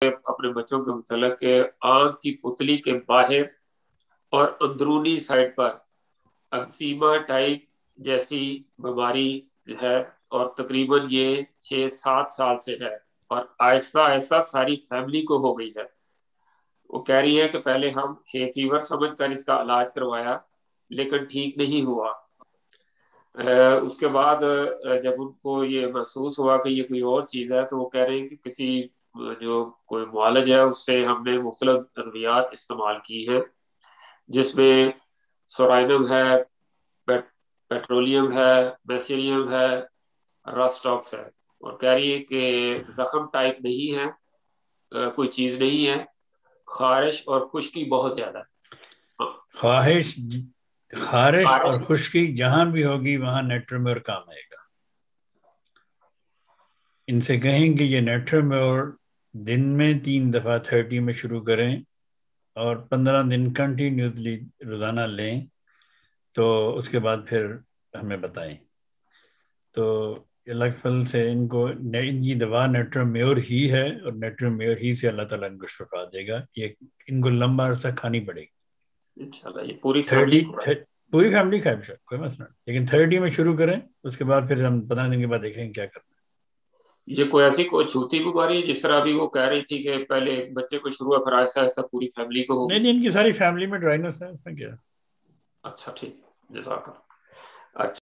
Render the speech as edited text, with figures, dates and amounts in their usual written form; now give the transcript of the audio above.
اپنے بچوں کے متعلق کہ آنکھ کی پتلی کے باہر اور اندرونی سائڈ پر اکسیما ٹائپ جیسی بیماری ہے، اور تقریباً یہ 6-7 سال سے ہے، اور آہستہ آہستہ ساری فیملی کو ہو گئی ہے۔ وہ کہہ رہی ہے کہ پہلے ہم ہے فیور سمجھ کر اس کا علاج کروایا لیکن ٹھیک نہیں ہوا۔ اس کے بعد جب ان کو یہ محسوس ہوا کہ یہ کوئی اور چیز ہے، تو وہ کہہ رہے ہیں کہ کسی جو کوئی معالج ہے اس سے ہم نے مختلف ادویات استعمال کی ہیں، جس میں سورائنم ہے، پیٹرولیم ہے، بیسیلیم ہے، راسٹاکس ہے، اور کہہ رہی ہے کہ زخم ٹائپ نہیں ہے، کوئی چیز نہیں ہے، خارش اور خشکی بہت زیادہ ہے۔ خارش اور خشکی جہاں بھی ہوگی وہاں نیٹرمیور کام آئے گا۔ ان سے کہیں کہ یہ نیٹرمیور دن میں 3 دفعہ 30 میں شروع کریں اور 15 دن کنٹینیوسلی روزانہ لیں، تو اس کے بعد پھر ہمیں بتائیں۔ تو اللہ کے فضل سے ان کو ان کی دوا نیٹرمیور ہی ہے، اور نیٹرمیور ہی سے اللہ تعالیٰ ان کو شفا دے گا۔ یہ ان کو لمبا عرصہ کھانی پڑے گی انشاءاللہ یہ پوری فیملی پوری فیملی کھائے بے شک، کوئی مسئلہ نہیں، لیکن 30 میں شروع کریں، اس کے بعد پھر ہم 15 دن کے بعد دیکھیں گے کیا کرنا ہے۔ یہ کوئی ایسی کوئی چھوٹی بیماری ہے جس طرح ابھی وہ کہہ رہی تھی کہ پہلے ایک بچے کو شروع ہے پھر آہستہ آہستہ پوری فیملی کو ہوگی؟ نہیں، ان کی ساری فیملی میں ڈرائنس ہے، اس میں کیا۔ اچھا ٹھیک، جزاک اللہ۔ اچھا